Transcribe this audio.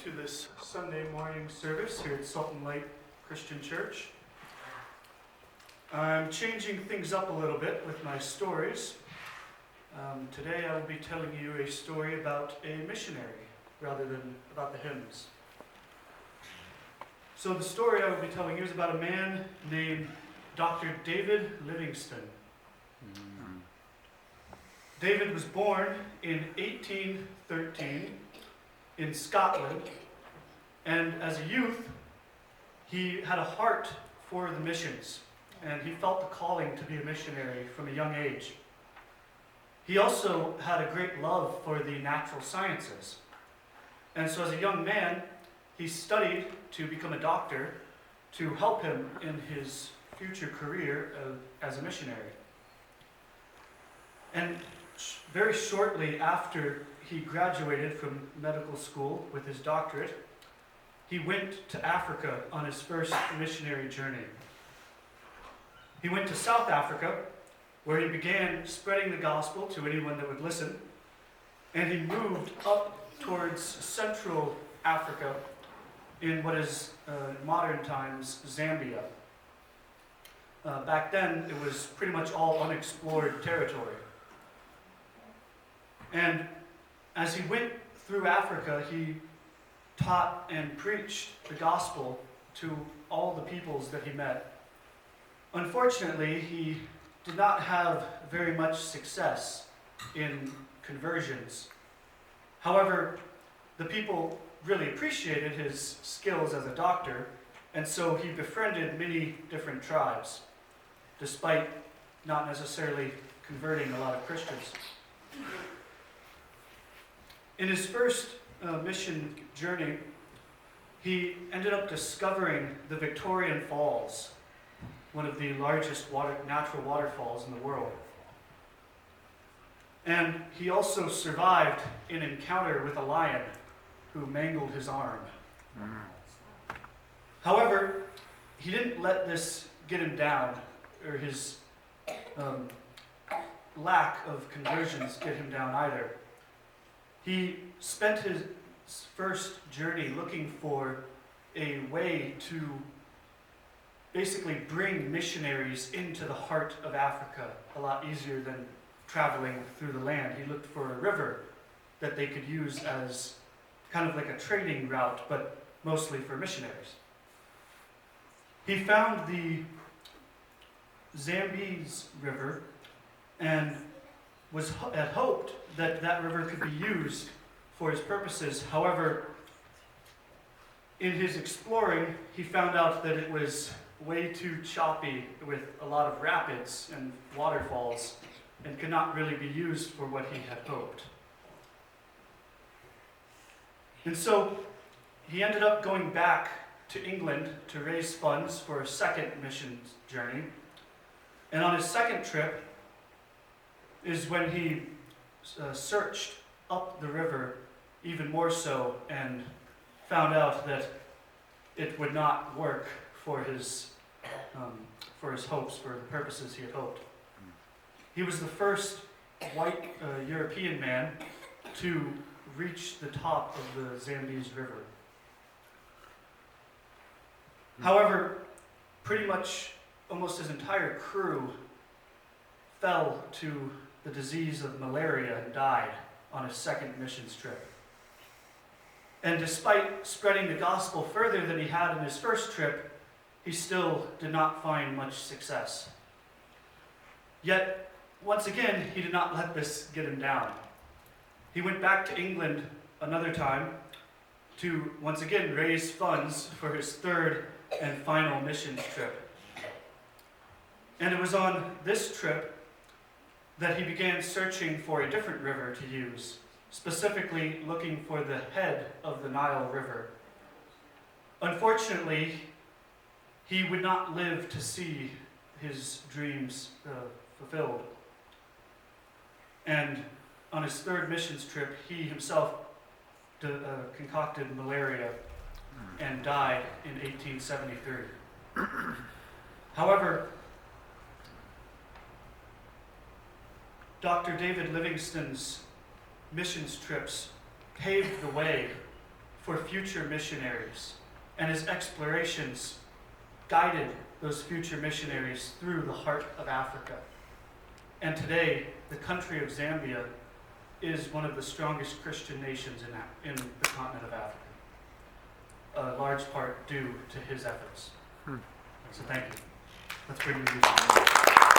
to this Sunday morning service here at Salt and Light Christian Church. I'm changing things up a little bit with my stories. Today I will be telling you a story about a missionary rather than about the hymns. So the story I will be telling you is about a man named Dr. David Livingston. David was born in 1813 in Scotland, and as a youth, he had a heart for the missions, and he felt the calling to be a missionary from a young age. He also had a great love for the natural sciences, and so as a young man, he studied to become a doctor to help him in his future career as a missionary. And very shortly after he graduated from medical school with his doctorate, he went to Africa on his first missionary journey. He went to South Africa, where he began spreading the gospel to anyone that would listen, and he moved up towards Central Africa in what is modern times Zambia. Back then, it was pretty much all unexplored territory. And as he went through Africa, he taught and preached the gospel to all the peoples that he met. Unfortunately, he did not have very much success in conversions. However, the people really appreciated his skills as a doctor, and so he befriended many different tribes, despite not necessarily converting a lot of Christians. In his first mission journey, he ended up discovering the Victorian Falls, one of the largest natural waterfalls in the world. And he also survived an encounter with a lion who mangled his arm. However, he didn't let this get him down, or his lack of conversions get him down either. He spent his first journey looking for a way to basically bring missionaries into the heart of Africa a lot easier than traveling through the land. He looked for a river that they could use as kind of like a trading route, but mostly for missionaries. He found the Zambezi River and had hoped that that river could be used for his purposes. However, in his exploring, he found out that it was way too choppy with a lot of rapids and waterfalls and could not really be used for what he had hoped. And so he ended up going back to England to raise funds for a second mission journey. And on his second trip is when he searched up the river even more so and found out that it would not work for his hopes, for the purposes he had hoped. He was the first white European man to reach the top of the Zambezi River. However, pretty much almost his entire crew fell to the disease of malaria and died on his second missions trip. And despite spreading the gospel further than he had in his first trip, he still did not find much success. Yet, once again, he did not let this get him down. He went back to England another time to once again raise funds for his third and final missions trip. And it was on this trip that he began searching for a different river to use, specifically looking for the head of the Nile River. Unfortunately, he would not live to see his dreams fulfilled. And on his third missions trip, he himself concocted malaria and died in 1873. However, Dr. David Livingston's missions trips paved the way for future missionaries, and his explorations guided those future missionaries through the heart of Africa. And today, the country of Zambia is one of the strongest Christian nations in the continent of Africa, a large part due to his efforts. So thank you. Let's bring the music.